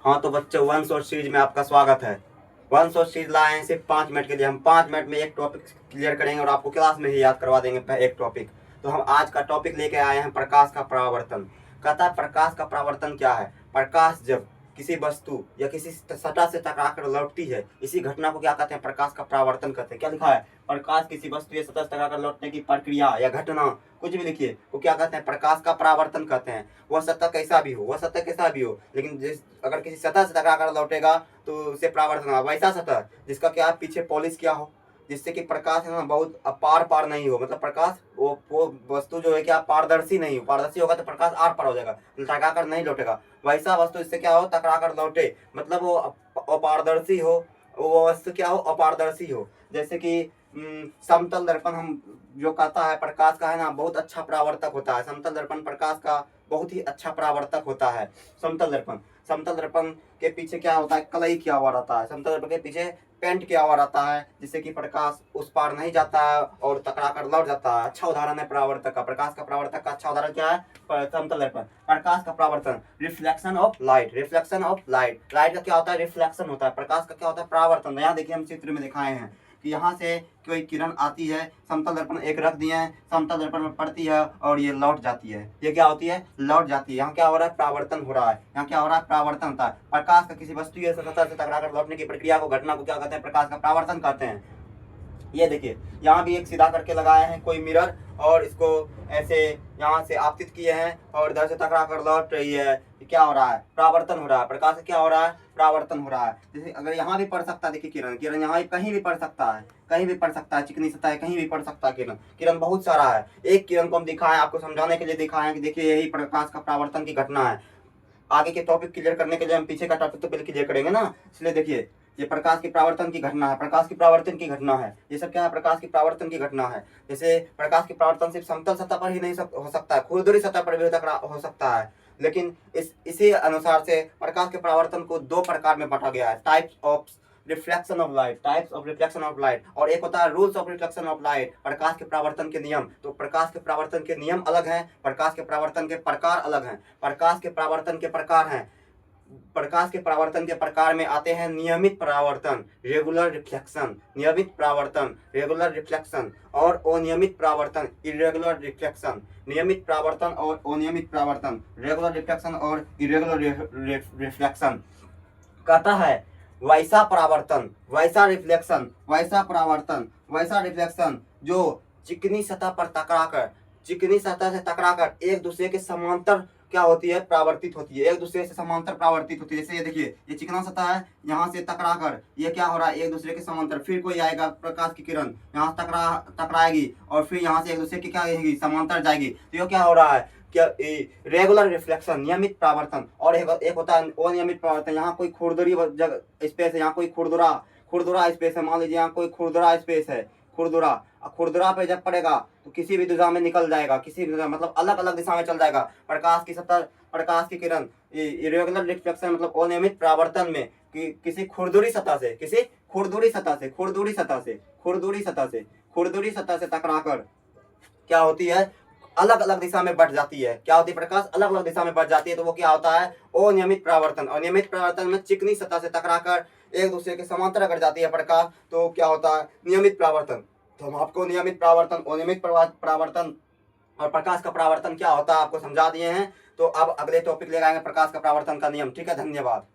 हाँ तो बच्चों, वन शॉट सीरीज में आपका स्वागत है। वन शॉट सीरीज लाए हैं सिर्फ 5 मिनट के लिए। हम 5 मिनट में एक टॉपिक क्लियर करेंगे और आपको क्लास में ही याद करवा देंगे एक टॉपिक। तो हम आज का टॉपिक लेके आए हैं प्रकाश का परावर्तन। कहता है प्रकाश का परावर्तन क्या है। प्रकाश जब किसी वस्तु या किसी सतह से टकरा कर लौटती है, इसी घटना को क्या कहते हैं, प्रकाश का परावर्तन कहते हैं। क्या लिखा है, प्रकाश किसी वस्तु या सतह से टकरा कर लौटने की प्रक्रिया या घटना, कुछ भी लिखिए, वो क्या कहते हैं, प्रकाश का परावर्तन कहते हैं। वह सतह कैसा भी हो, वह सतह कैसा भी हो, लेकिन जिस अगर किसी सतह से टकरा कर लौटेगा तो उसे परावर्तन होगा। वैसा सतह जिसका क्या पीछे पॉलिश किया हो, जिससे कि प्रकाश है ना बहुत पार पार नहीं हो, मतलब प्रकाश वो वस्तु जो है क्या पारदर्शी नहीं हो। पारदर्शी होगा तो प्रकाश आर पार हो जाएगा, टकरा कर नहीं लौटेगा। वैसा वस्तु इससे क्या हो, टकरा कर लौटे, मतलब वो अपारदर्शी हो, वो वस्तु क्या हो, अपारदर्शी हो। जैसे कि समतल दर्पण हम जो कहता है प्रकाश का है ना बहुत अच्छा परावर्तक होता है। समतल दर्पण प्रकाश का बहुत ही अच्छा परावर्तक होता है। समतल दर्पण के पीछे क्या होता है, कलई किया हुआ रहता है। समतल दर्पण के पीछे पेंट किया हुआ रहता है, जिससे कि प्रकाश उस पार नहीं जाता है और टकरा कर लौट जाता है। अच्छा उदाहरण है परावर्तक का, प्रकाश का परावर्तक का अच्छा उदाहरण क्या है, समतल दर्पण। प्रकाश का परावर्तन, reflection of light. Reflection of light, light का क्या होता है, रिफ्लेक्शन होता है। प्रकाश का क्या होता है, परावर्तन। यहाँ देखिए हम चित्र में दिखाए हैं कि यहाँ से कोई किरण आती है, समतल दर्पण एक रख दिए हैं, समतल दर्पण में पड़ती है और ये लौट जाती है। ये क्या होती है, लौट जाती है। यहाँ क्या हो रहा है, परावर्तन हो रहा है। यहाँ क्या हो रहा है, परावर्तन होता है। प्रकाश का किसी वस्तु या सतह से टकरा कर लौटने की प्रक्रिया को, घटना को क्या कहते हैं, प्रकाश का परावर्तन कहते हैं। ये देखिए यहाँ भी एक सीधा करके लगाए हैं कोई मिरर, और इसको ऐसे यहाँ से आपतित किए हैं और इधर से टकरा कर लौट रही है। क्या हो रहा है, परावर्तन हो रहा है। प्रकाश क्या हो रहा है, परावर्तन हो रहा है। जैसे अगर यहाँ भी पड़ सकता है, देखिए किरण यहाँ भी कहीं भी पड़ सकता है, कहीं भी पड़ सकता है, चिकनी सतह है कहीं भी पड़ सकता है। किरण बहुत सारा है। एक किरण को हम दिखाएं, आपको समझाने के लिए दिखाएं कि देखिए यही प्रकाश का परावर्तन की घटना है। आगे के टॉपिक क्लियर करने के लिए हम पीछे का टॉपिक तो पहले क्लियर करेंगे ना, इसलिए देखिए ये प्रकाश की परावर्तन की घटना है। प्रकाश की परावर्तन की घटना है, ये सब क्या है, प्रकाश की परावर्तन की घटना है। जैसे प्रकाश की परावर्तन सिर्फ समतल सतह पर ही नहीं हो सकता है, खुरदरी सतह पर भी हो सकता है। लेकिन इसी अनुसार से प्रकाश के परावर्तन को दो प्रकार में बांटा गया है, types of reflection of light, types of reflection of light, और एक होता है rules of reflection of light, प्रकाश के परावर्तन के नियम। तो प्रकाश के परावर्तन के नियम अलग हैं, प्रकाश के परावर्तन के प्रकार अलग हैं। प्रकाश के परावर्तन के प्रकार हैं, प्रकाश के परावर्तन के प्रकार में आते हैं नियमित परावर्तन, रेगुलर रिफ्लेक्शन, नियमित परावर्तन, रेगुलर रिफ्लेक्शन, और अनियमित परावर्तन, इरेगुलर रिफ्लेक्शन। नियमित परावर्तन और अनियमित परावर्तन, रेगुलर रिफ्लेक्शन और इरेगुलर रिफ्लेक्शन। कहता है वैसा परावर्तन, वैसा रिफ्लेक्शन, वैसा परावर्तन, वैसा रिफ्लेक्शन जो चिकनी सतह पर टकराकर, चिकनी सतह से टकराकर एक दूसरे के समांतर क्या होती है, परावर्तित होती है, एक दूसरे से समांतर परावर्तित होती है। जैसे ये देखिए ये चिकना सतह है, यहाँ से टकराकर ये क्या हो रहा है, एक दूसरे के समांतर। फिर कोई आएगा प्रकाश की किरण यहाँ से टकराएगी और फिर यहाँ से एक दूसरे की क्या रहेगी, समांतर जाएगी। तो ये क्या हो रहा है, क्या रेगुलर रिफ्लेक्शन, नियमित परावर्तन। और एक होता है अनियमित परावर्तन। यहाँ कोई खुरदरी जगह स्पेस है, यहाँ कोई खुरदुरा स्पेस है, मान लीजिए यहाँ कोई खुरदुरा स्पेस है, खुरदुरा पे जब पड़ेगा तो किसी भी दिशा में निकल जाएगा, किसी भी दिशा मतलब अलग अलग दिशा में चल जाएगा। प्रकाश की सतह, प्रकाश की किरण इरेगुलर रिफ्लेक्शन मतलब अनियमित परावर्तन में किसी खुरदुरी सतह से, किसी खुरदुरी सतह से, खुरदुरी सतह से, खुरदुरी सतह से, खुरदुरी सतह से टकराकर क्या होती है, अलग अलग दिशा में बढ़ जाती है। क्या होती है, प्रकाश अलग अलग दिशा में बढ़ जाती है। तो वो क्या होता है, अनियमित परावर्तन। अनियमित परावर्तन में चिकनी सतह से टकराकर एक दूसरे के समांतर अगर जाती है प्रकाश, तो क्या होता है, नियमित परावर्तन। तो हम आपको नियमित परावर्तन, अनियमित परावर्तन और प्रकाश का परावर्तन क्या होता है आपको समझा दिए हैं। तो अब अगले टॉपिक ले आएंगे प्रकाश का परावर्तन का नियम। ठीक है, धन्यवाद।